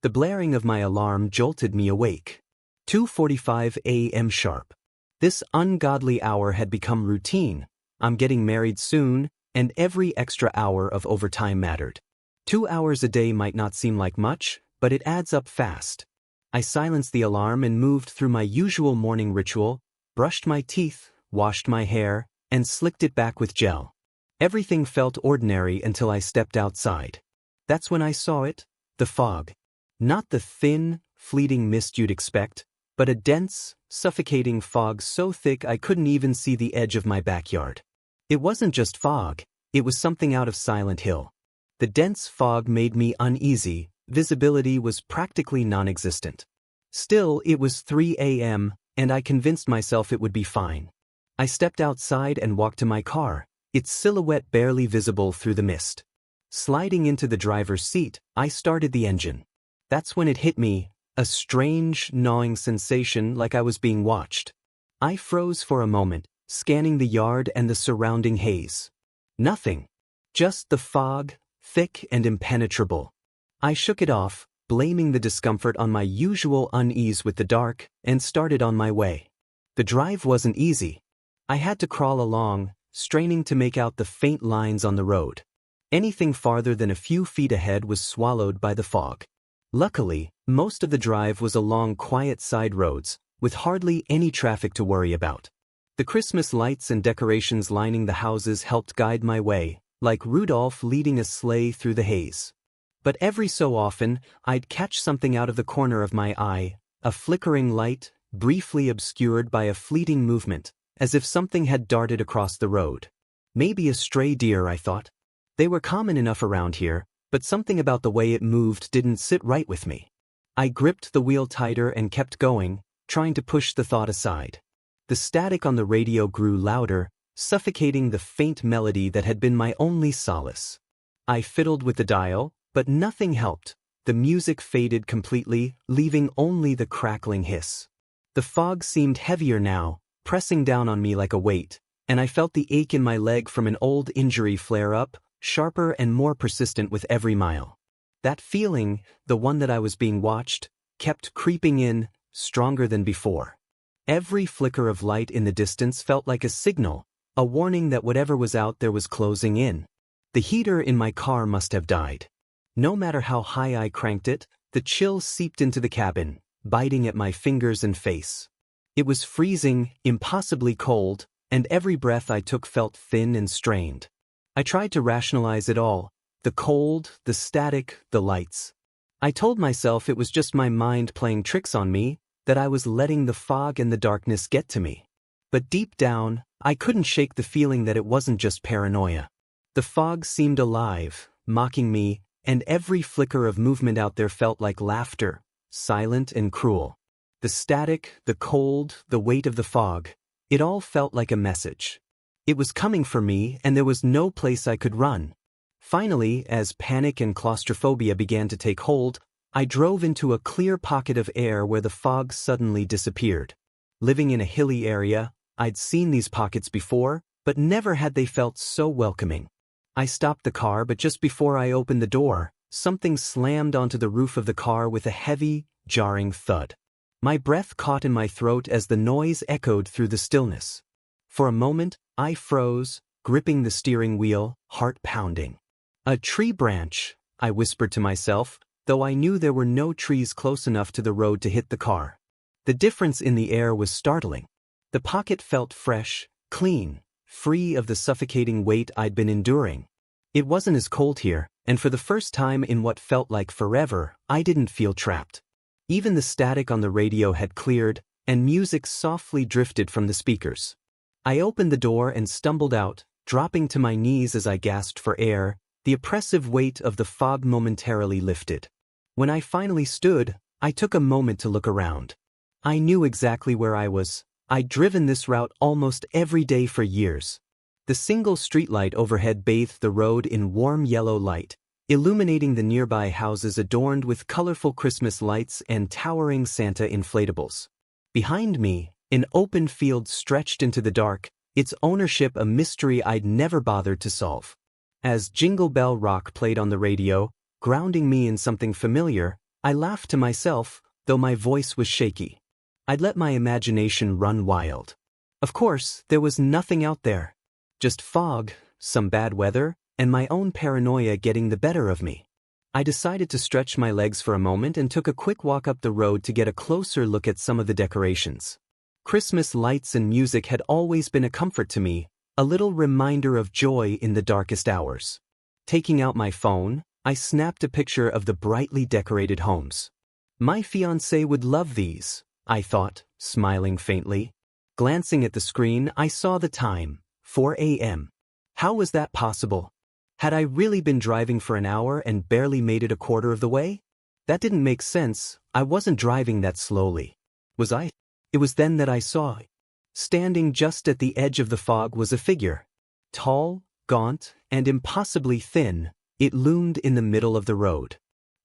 The blaring of my alarm jolted me awake. 2:45 a.m. sharp. This ungodly hour had become routine. I'm getting married soon, and every extra hour of overtime mattered. 2 hours a day might not seem like much, but it adds up fast. I silenced the alarm and moved through my usual morning ritual, brushed my teeth, washed my hair, and slicked it back with gel. Everything felt ordinary until I stepped outside. That's when I saw it, the fog. Not the thin, fleeting mist you'd expect, but a dense, suffocating fog so thick I couldn't even see the edge of my backyard. It wasn't just fog, it was something out of Silent Hill. The dense fog made me uneasy, visibility was practically non-existent. Still, it was 3 a.m., and I convinced myself it would be fine. I stepped outside and walked to my car, its silhouette barely visible through the mist. Sliding into the driver's seat, I started the engine. That's when it hit me, a strange, gnawing sensation like I was being watched. I froze for a moment, scanning the yard and the surrounding haze. Nothing. Just the fog, thick and impenetrable. I shook it off, blaming the discomfort on my usual unease with the dark, and started on my way. The drive wasn't easy. I had to crawl along, straining to make out the faint lines on the road. Anything farther than a few feet ahead was swallowed by the fog. Luckily, most of the drive was along quiet side roads, with hardly any traffic to worry about. The Christmas lights and decorations lining the houses helped guide my way, like Rudolph leading a sleigh through the haze. But every so often, I'd catch something out of the corner of my eye, a flickering light, briefly obscured by a fleeting movement, as if something had darted across the road. Maybe a stray deer, I thought. They were common enough around here, but something about the way it moved didn't sit right with me. I gripped the wheel tighter and kept going, trying to push the thought aside. The static on the radio grew louder, suffocating the faint melody that had been my only solace. I fiddled with the dial, but nothing helped. The music faded completely, leaving only the crackling hiss. The fog seemed heavier now, pressing down on me like a weight, and I felt the ache in my leg from an old injury flare up, sharper and more persistent with every mile. That feeling, the one that I was being watched, kept creeping in, stronger than before. Every flicker of light in the distance felt like a signal, a warning that whatever was out there was closing in. The heater in my car must have died. No matter how high I cranked it, the chill seeped into the cabin, biting at my fingers and face. It was freezing, impossibly cold, and every breath I took felt thin and strained. I tried to rationalize it all, the cold, the static, the lights. I told myself it was just my mind playing tricks on me, that I was letting the fog and the darkness get to me. But deep down, I couldn't shake the feeling that it wasn't just paranoia. The fog seemed alive, mocking me, and every flicker of movement out there felt like laughter, silent and cruel. The static, the cold, the weight of the fog, it all felt like a message. It was coming for me, and there was no place I could run. Finally, as panic and claustrophobia began to take hold, I drove into a clear pocket of air where the fog suddenly disappeared. Living in a hilly area, I'd seen these pockets before, but never had they felt so welcoming. I stopped the car, but just before I opened the door, something slammed onto the roof of the car with a heavy, jarring thud. My breath caught in my throat as the noise echoed through the stillness. For a moment, I froze, gripping the steering wheel, heart pounding. A tree branch, I whispered to myself, though I knew there were no trees close enough to the road to hit the car. The difference in the air was startling. The pocket felt fresh, clean, free of the suffocating weight I'd been enduring. It wasn't as cold here, and for the first time in what felt like forever, I didn't feel trapped. Even the static on the radio had cleared, and music softly drifted from the speakers. I opened the door and stumbled out, dropping to my knees as I gasped for air. The oppressive weight of the fog momentarily lifted. When I finally stood, I took a moment to look around. I knew exactly where I was. I'd driven this route almost every day for years. The single streetlight overhead bathed the road in warm yellow light, illuminating the nearby houses adorned with colorful Christmas lights and towering Santa inflatables. Behind me, an open field stretched into the dark, its ownership a mystery I'd never bothered to solve. As Jingle Bell Rock played on the radio, grounding me in something familiar, I laughed to myself, though my voice was shaky. I'd let my imagination run wild. Of course, there was nothing out there. Just fog, some bad weather, and my own paranoia getting the better of me. I decided to stretch my legs for a moment and took a quick walk up the road to get a closer look at some of the decorations. Christmas lights and music had always been a comfort to me, a little reminder of joy in the darkest hours. Taking out my phone, I snapped a picture of the brightly decorated homes. My fiancé would love these, I thought, smiling faintly. Glancing at the screen, I saw the time, 4 a.m. How was that possible? Had I really been driving for an hour and barely made it a quarter of the way? That didn't make sense. I wasn't driving that slowly. Was I? It was then that I saw. Standing just at the edge of the fog was a figure. Tall, gaunt, and impossibly thin, it loomed in the middle of the road.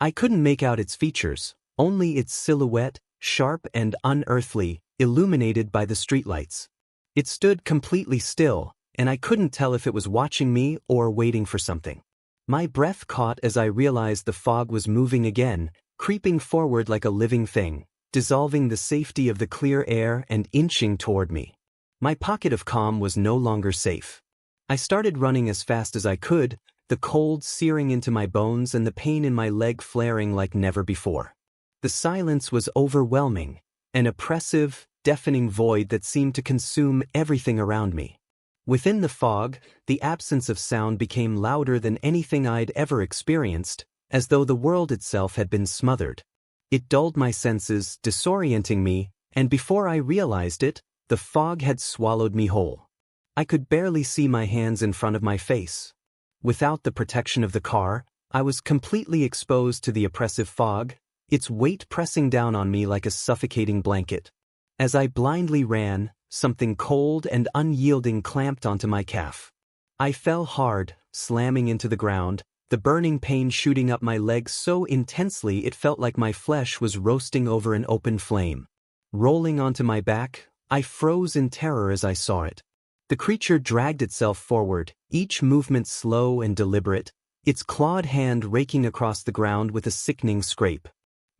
I couldn't make out its features, only its silhouette, sharp and unearthly, illuminated by the streetlights. It stood completely still, and I couldn't tell if it was watching me or waiting for something. My breath caught as I realized the fog was moving again, creeping forward like a living thing, dissolving the safety of the clear air and inching toward me. My pocket of calm was no longer safe. I started running as fast as I could, the cold searing into my bones and the pain in my leg flaring like never before. The silence was overwhelming, an oppressive, deafening void that seemed to consume everything around me. Within the fog, the absence of sound became louder than anything I'd ever experienced, as though the world itself had been smothered. It dulled my senses, disorienting me, and before I realized it, the fog had swallowed me whole. I could barely see my hands in front of my face. Without the protection of the car, I was completely exposed to the oppressive fog, its weight pressing down on me like a suffocating blanket. As I blindly ran, something cold and unyielding clamped onto my calf. I fell hard, slamming into the ground, the burning pain shooting up my legs so intensely it felt like my flesh was roasting over an open flame. Rolling onto my back, I froze in terror as I saw it. The creature dragged itself forward, each movement slow and deliberate, its clawed hand raking across the ground with a sickening scrape.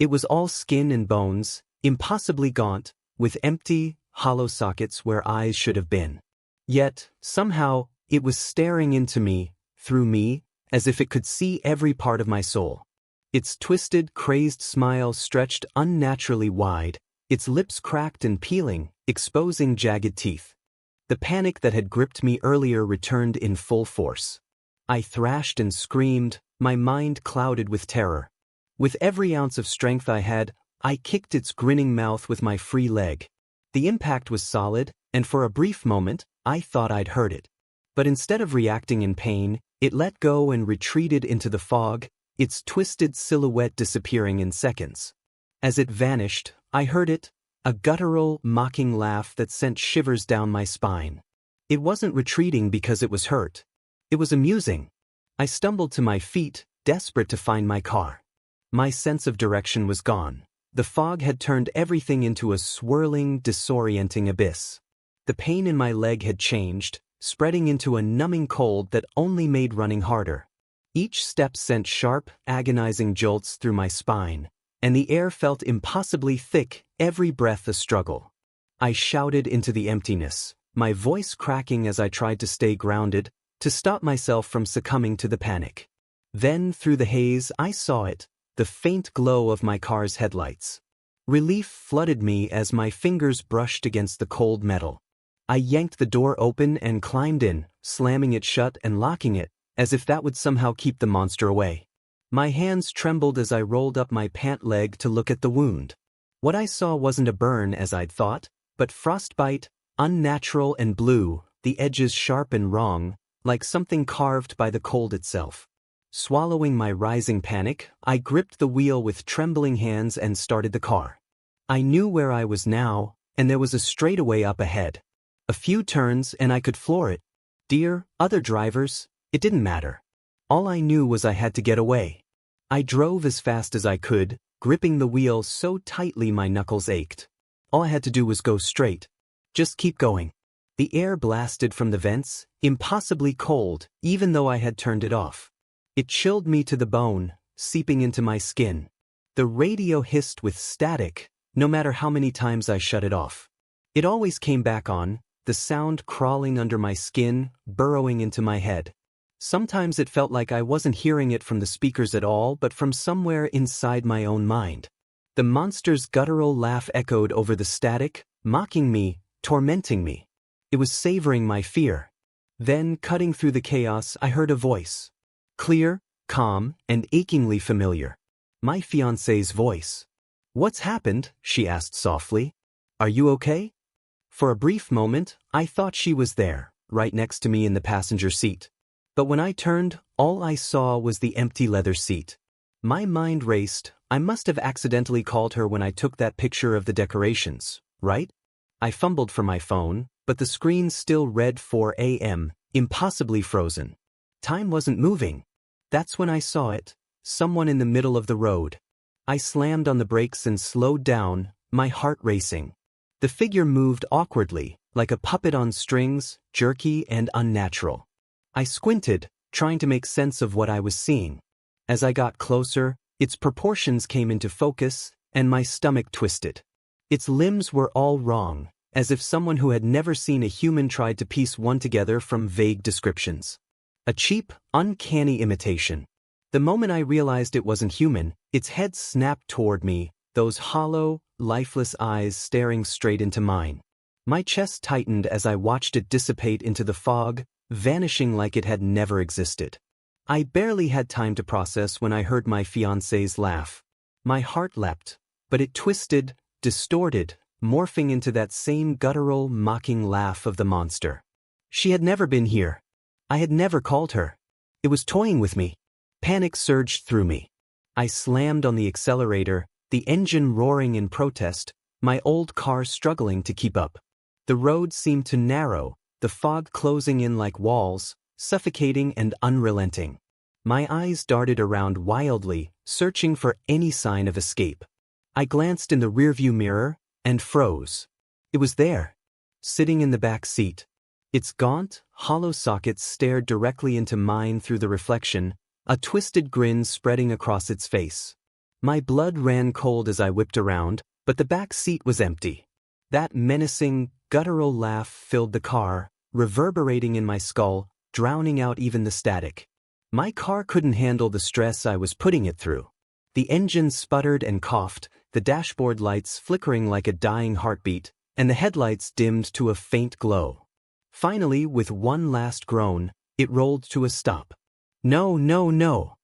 It was all skin and bones, impossibly gaunt, with empty, hollow sockets where eyes should have been. Yet, somehow, it was staring into me, through me, as if it could see every part of my soul. Its twisted, crazed smile stretched unnaturally wide, its lips cracked and peeling, exposing jagged teeth. The panic that had gripped me earlier returned in full force. I thrashed and screamed, my mind clouded with terror. With every ounce of strength I had, I kicked its grinning mouth with my free leg. The impact was solid, and for a brief moment, I thought I'd hurt it. But instead of reacting in pain, it let go and retreated into the fog, its twisted silhouette disappearing in seconds. As it vanished, I heard it, a guttural, mocking laugh that sent shivers down my spine. It wasn't retreating because it was hurt. It was amusing. I stumbled to my feet, desperate to find my car. My sense of direction was gone. The fog had turned everything into a swirling, disorienting abyss. The pain in my leg had changed, spreading into a numbing cold that only made running harder. Each step sent sharp, agonizing jolts through my spine, and the air felt impossibly thick, every breath a struggle. I shouted into the emptiness, my voice cracking as I tried to stay grounded, to stop myself from succumbing to the panic. Then, through the haze, I saw it, the faint glow of my car's headlights. Relief flooded me as my fingers brushed against the cold metal. I yanked the door open and climbed in, slamming it shut and locking it, as if that would somehow keep the monster away. My hands trembled as I rolled up my pant leg to look at the wound. What I saw wasn't a burn as I'd thought, but frostbite, unnatural and blue, the edges sharp and wrong, like something carved by the cold itself. Swallowing my rising panic, I gripped the wheel with trembling hands and started the car. I knew where I was now, and there was a straightaway up ahead. A few turns and I could floor it. Deer, other drivers, it didn't matter. All I knew was I had to get away. I drove as fast as I could, gripping the wheel so tightly my knuckles ached. All I had to do was go straight. Just keep going. The air blasted from the vents, impossibly cold, even though I had turned it off. It chilled me to the bone, seeping into my skin. The radio hissed with static, no matter how many times I shut it off. It always came back on, the sound crawling under my skin, burrowing into my head. Sometimes it felt like I wasn't hearing it from the speakers at all, but from somewhere inside my own mind. The monster's guttural laugh echoed over the static, mocking me, tormenting me. It was savoring my fear. Then, cutting through the chaos, I heard a voice. Clear, calm, and achingly familiar. My fiancée's voice. "What's happened?" she asked softly. "Are you okay?" For a brief moment, I thought she was there, right next to me in the passenger seat. But when I turned, all I saw was the empty leather seat. My mind raced. I must have accidentally called her when I took that picture of the decorations, right? I fumbled for my phone, but the screen still read 4 a.m., impossibly frozen. Time wasn't moving. That's when I saw it. Someone in the middle of the road. I slammed on the brakes and slowed down, my heart racing. The figure moved awkwardly, like a puppet on strings, jerky and unnatural. I squinted, trying to make sense of what I was seeing. As I got closer, its proportions came into focus, and my stomach twisted. Its limbs were all wrong, as if someone who had never seen a human tried to piece one together from vague descriptions. A cheap, uncanny imitation. The moment I realized it wasn't human, its head snapped toward me, those hollow, lifeless eyes staring straight into mine. My chest tightened as I watched it dissipate into the fog, vanishing like it had never existed. I barely had time to process when I heard my fiancée's laugh. My heart leapt, but it twisted, distorted, morphing into that same guttural, mocking laugh of the monster. She had never been here. I had never called her. It was toying with me. Panic surged through me. I slammed on the accelerator, the engine roaring in protest, my old car struggling to keep up. The road seemed to narrow, the fog closing in like walls, suffocating and unrelenting. My eyes darted around wildly, searching for any sign of escape. I glanced in the rearview mirror, and froze. It was there, sitting in the back seat. Its gaunt, hollow sockets stared directly into mine through the reflection, a twisted grin spreading across its face. My blood ran cold as I whipped around, but the back seat was empty. That menacing, guttural laugh filled the car, reverberating in my skull, drowning out even the static. My car couldn't handle the stress I was putting it through. The engine sputtered and coughed, the dashboard lights flickering like a dying heartbeat, and the headlights dimmed to a faint glow. Finally, with one last groan, it rolled to a stop. "No, no, no!"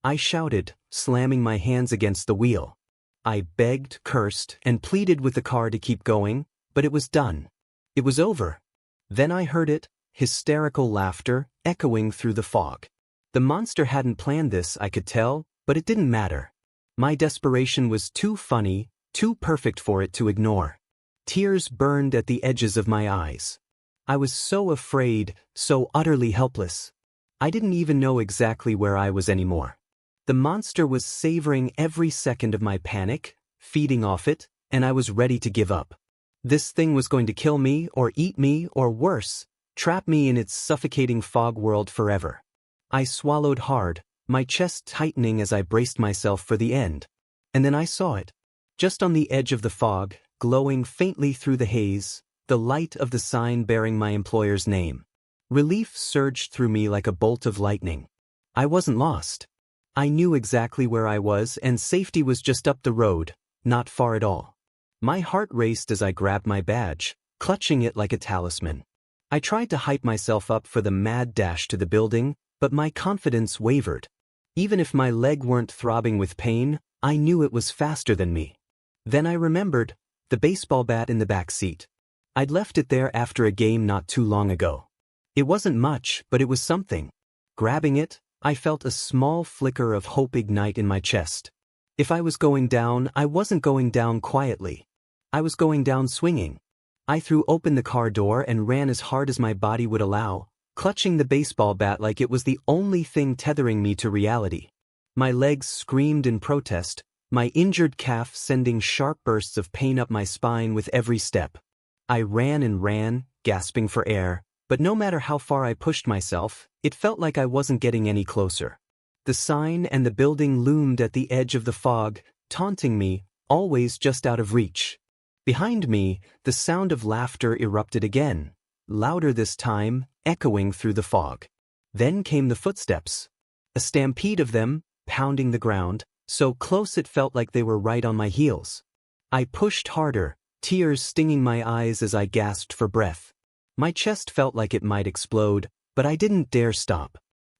I shouted, slamming my hands against the wheel. I begged, cursed, and pleaded with the car to keep going, but it was done. It was over. Then I heard it, hysterical laughter, echoing through the fog. The monster hadn't planned this, I could tell, but it didn't matter. My desperation was too funny, too perfect for it to ignore. Tears burned at the edges of my eyes. I was so afraid, so utterly helpless. I didn't even know exactly where I was anymore. The monster was savoring every second of my panic, feeding off it, and I was ready to give up. This thing was going to kill me, or eat me, or worse, trap me in its suffocating fog world forever. I swallowed hard, my chest tightening as I braced myself for the end. And then I saw it. Just on the edge of the fog, glowing faintly through the haze, the light of the sign bearing my employer's name. Relief surged through me like a bolt of lightning. I wasn't lost. I knew exactly where I was, and safety was just up the road, not far at all. My heart raced as I grabbed my badge, clutching it like a talisman. I tried to hype myself up for the mad dash to the building, but my confidence wavered. Even if my leg weren't throbbing with pain, I knew it was faster than me. Then I remembered the baseball bat in the back seat. I'd left it there after a game not too long ago. It wasn't much, but it was something. Grabbing it, I felt a small flicker of hope ignite in my chest. If I was going down, I wasn't going down quietly. I was going down swinging. I threw open the car door and ran as hard as my body would allow, clutching the baseball bat like it was the only thing tethering me to reality. My legs screamed in protest, my injured calf sending sharp bursts of pain up my spine with every step. I ran and ran, gasping for air, but no matter how far I pushed myself, it felt like I wasn't getting any closer. The sign and the building loomed at the edge of the fog, taunting me, always just out of reach. Behind me, the sound of laughter erupted again, louder this time, echoing through the fog. Then came the footsteps. A stampede of them, pounding the ground, so close it felt like they were right on my heels. I pushed harder, tears stinging my eyes as I gasped for breath. My chest felt like it might explode, but I didn't dare stop.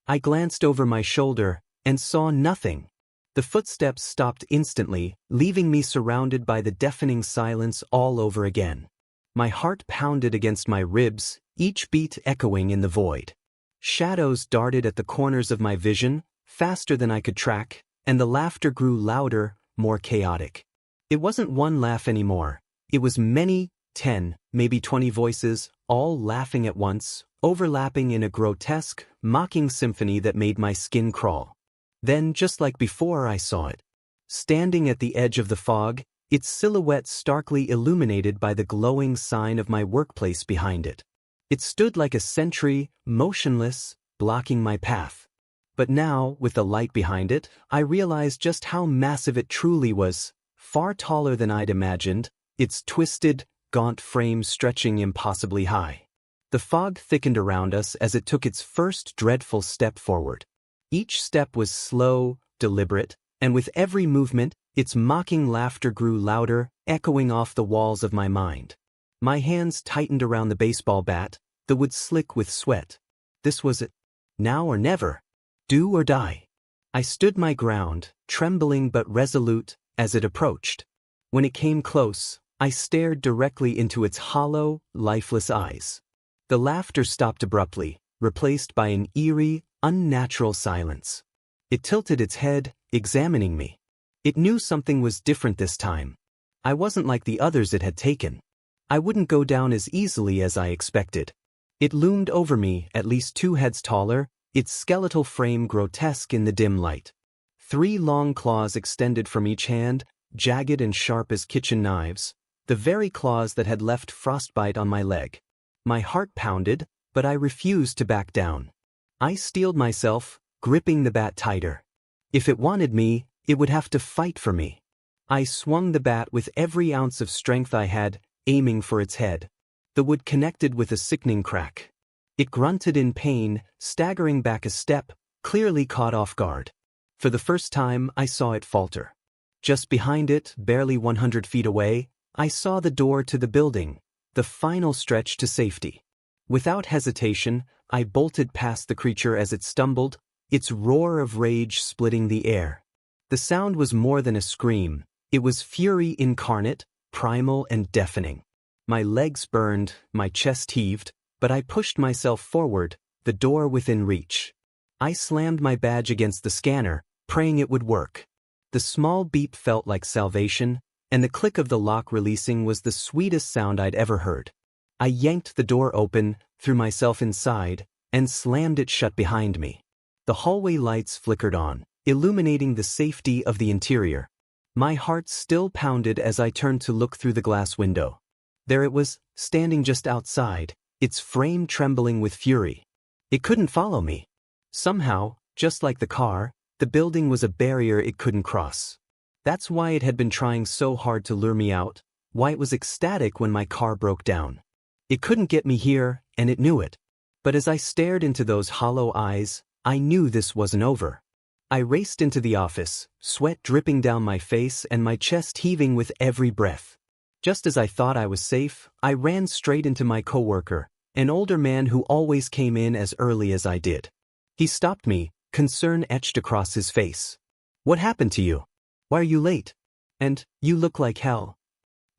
I glanced over my shoulder and saw nothing. The footsteps stopped instantly, leaving me surrounded by the deafening silence all over again. My heart pounded against my ribs, each beat echoing in the void. Shadows darted at the corners of my vision, faster than I could track, and the laughter grew louder, more chaotic. It wasn't one laugh anymore. It was many, 10, maybe 20 voices, all laughing at once, overlapping in a grotesque, mocking symphony that made my skin crawl. Then, just like before, I saw it. Standing at the edge of the fog, its silhouette starkly illuminated by the glowing sign of my workplace behind it. It stood like a sentry, motionless, blocking my path. But now, with the light behind it, I realized just how massive it truly was, far taller than I'd imagined, its twisted, gaunt frame stretching impossibly high. The fog thickened around us as it took its first dreadful step forward. Each step was slow, deliberate, and with every movement, its mocking laughter grew louder, echoing off the walls of my mind. My hands tightened around the baseball bat, the wood slick with sweat. This was it. Now or never. Do or die. I stood my ground, trembling but resolute, as it approached. When it came close, I stared directly into its hollow, lifeless eyes. The laughter stopped abruptly, replaced by an eerie, unnatural silence. It tilted its head, examining me. It knew something was different this time. I wasn't like the others it had taken. I wouldn't go down as easily as I expected. It loomed over me, at least 2 heads taller, its skeletal frame grotesque in the dim light. 3 long claws extended from each hand, jagged and sharp as kitchen knives, the very claws that had left frostbite on my leg. My heart pounded, but I refused to back down. I steeled myself, gripping the bat tighter. If it wanted me, it would have to fight for me. I swung the bat with every ounce of strength I had, aiming for its head. The wood connected with a sickening crack. It grunted in pain, staggering back a step, clearly caught off guard. For the first time, I saw it falter. Just behind it, barely 100 feet away, I saw the door to the building, the final stretch to safety. Without hesitation, I bolted past the creature as it stumbled, its roar of rage splitting the air. The sound was more than a scream. It was fury incarnate, primal and deafening. My legs burned, my chest heaved, but I pushed myself forward, the door within reach. I slammed my badge against the scanner, praying it would work. The small beep felt like salvation, and the click of the lock releasing was the sweetest sound I'd ever heard. I yanked the door open, threw myself inside, and slammed it shut behind me. The hallway lights flickered on, illuminating the safety of the interior. My heart still pounded as I turned to look through the glass window. There it was, standing just outside, its frame trembling with fury. It couldn't follow me. Somehow, just like the car, the building was a barrier it couldn't cross. That's why it had been trying so hard to lure me out, why it was ecstatic when my car broke down. It couldn't get me here, and it knew it. But as I stared into those hollow eyes, I knew this wasn't over. I raced into the office, sweat dripping down my face and my chest heaving with every breath. Just as I thought I was safe, I ran straight into my coworker, an older man who always came in as early as I did. He stopped me, concern etched across his face. "What happened to you? Why are you late? And you look like hell."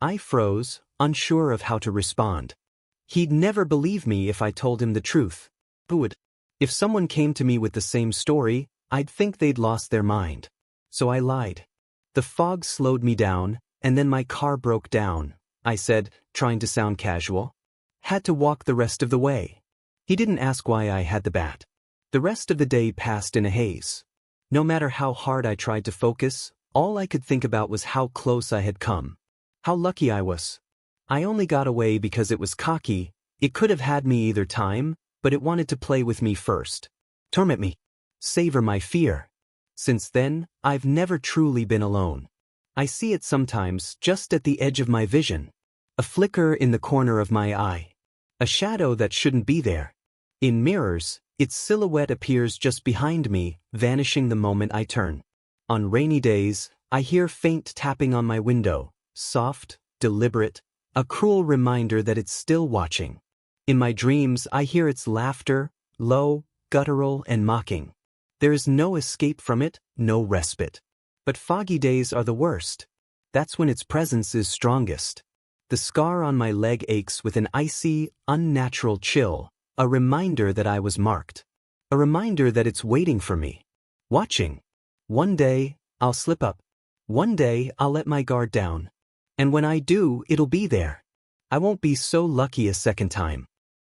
I froze, unsure of how to respond. He'd never believe me if I told him the truth. Who would? If someone came to me with the same story, I'd think they'd lost their mind. So I lied. The fog slowed me down, and then my car broke down, I said, trying to sound casual. Had to walk the rest of the way. He didn't ask why I had the bat. The rest of the day passed in a haze. No matter how hard I tried to focus, all I could think about was how close I had come. How lucky I was. I only got away because it was cocky. It could have had me either time, but it wanted to play with me first. Torment me. Savor my fear. Since then, I've never truly been alone. I see it sometimes, just at the edge of my vision. A flicker in the corner of my eye. A shadow that shouldn't be there. In mirrors, its silhouette appears just behind me, vanishing the moment I turn. On rainy days, I hear faint tapping on my window, soft, deliberate, a cruel reminder that it's still watching. In my dreams, I hear its laughter, low, guttural, and mocking. There is no escape from it, no respite. But foggy days are the worst. That's when its presence is strongest. The scar on my leg aches with an icy, unnatural chill, a reminder that I was marked. A reminder that it's waiting for me. Watching. One day, I'll slip up. One day, I'll let my guard down. And when I do, it'll be there. I won't be so lucky a second time.